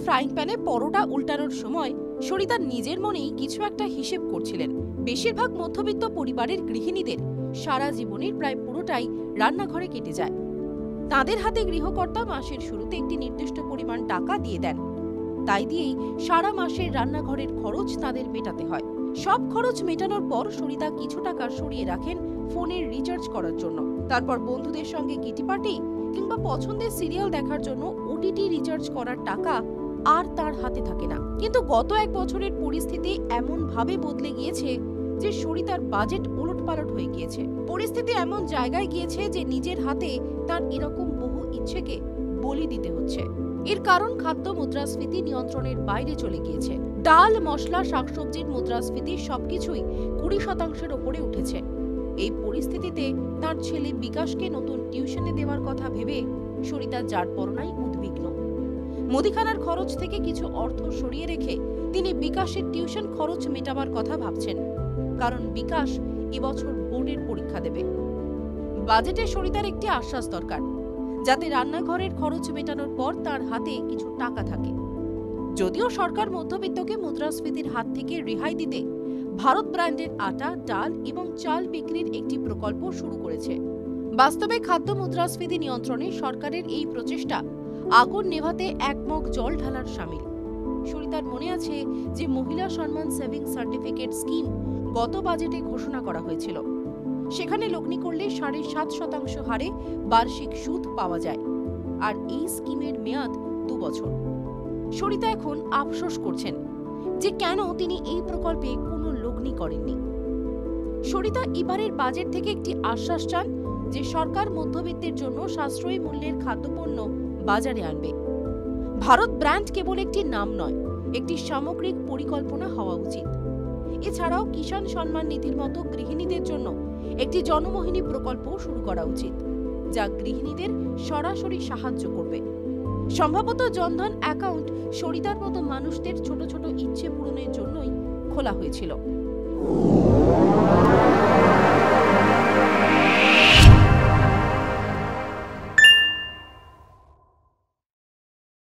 Frying প্যানে পরোটা উল্টানোর সময় সরিতা নিজের মনেই কিছু একটা হিসেব করছিলেন। বেশিরভাগ মধ্যবিত্ত পরিবারের গৃহিণীদের সারা জীবনের প্রায় পুরোটাই রান্নাঘরে কেটে যায়। তাদের হাতে গৃহকর্তা মাসের শুরুতে একটি নির্দিষ্ট পরিমাণ টাকা দিয়ে দেন। তাই দিয়েই সারা মাসের রান্নাঘরের খরচ তাদের মেটাতে হয়। সব খরচ মেটানোর পর সরিতা কিছু টাকা সরিয়ে রাখেন ফোনের রিচার্জ করার জন্য। তারপর বন্ধুদের সঙ্গে কিটি পার্টি কিংবা পছন্দের সিরিয়াল দেখার জন্য ওটিটি রিচার্জ করার টাকা আর তার হাতে থাকে না। কিন্তু গত এক বছরের পরিস্থিতি এমন ভাবে বদলে গিয়েছে যে সরিতার বাজেট ওলটপালট হয়ে গিয়েছে। পরিস্থিতি এমন জায়গায় গিয়েছে যে নিজের হাতে তার এরকম বহু ইচ্ছেকে বলি দিতে হচ্ছে। এর কারণ খাদ্য মুদ্রাস্ফীতি নিয়ন্ত্রণের বাইরে চলে গিয়েছে। ডাল, মশলা, শাকসবজির মুদ্রাস্ফীতি সবকিছুই 20% ওপরে উঠেছে। এই পরিস্থিতিতে তার ছেলে বিকাশকে নতুন টিউশনে দেওয়ার কথা ভেবে সরিতা যারপরনাই উদ্বিগ্ন। মুদিখানার খরচ থেকে কিছু অর্থ সরিয়ে রেখে তিনি বিকাশের টিউশন খরচ মেটাবার কথা ভাবছেন, কারণ বিকাশ এবছর বোর্ডের পরীক্ষা দেবে। বাজেটে সরিতার একটি আশ্বাস দরকার, যাতে রান্নাঘরের খরচ মেটানোর পর তার হাতে কিছু টাকা থাকে। যদিও সরকার মধ্যবিত্তকে মুদ্রাস্ফীতির হাত থেকে রেহাই দিতে ভারত ব্র্যান্ডের আটা, ডাল এবং চাল বিক্রির একটি প্রকল্প শুরু করেছে। বাস্তবে খাদ্য মুদ্রাস্ফীতি নিয়ন্ত্রণে সরকারের এই প্রচেষ্টা আগুন নেভাতে এক মগ জল ঢালার শামিল। সরিতার মনে আছে যে মহিলা সম্মান সেভিংস সার্টিফিকেট স্কিম গত বাজেটে ঘোষণা করা হয়েছিল। সেখানে লগ্নি করলে 7.5% হারে বার্ষিক সুদ পাওয়া যায়, আর এই স্কিমের মেয়াদ 2 বছর। সরিতা এখন আফসোস করছেন যে কেন তিনি এই প্রকল্পে কোনো লগ্নি করেননি। সরিতা এবারের বাজেট থেকে একটি আশ্বাস চান যে সরকার মধ্যবিত্তের জন্য সাশ্রয়ী মূল্যের খাদ্যপণ্য বাজারে আনবে। ভারত ব্র্যান্ড কেবল একটি নাম নয়, একটি সামগ্রিক পরিকল্পনা হওয়া উচিত। এছাড়াও কিষাণ সম্মান নিধির মতো গৃহিণীদের জন্য একটি জনমোহিনী প্রকল্প শুরু করা উচিত, যা গৃহিণীদের সরাসরি সাহায্য করবে। সম্ভবত জনধন অ্যাকাউন্ট সরিতার মতো মানুষদের ছোট ছোট ইচ্ছে পূরণের জন্যই খোলা হয়েছিল।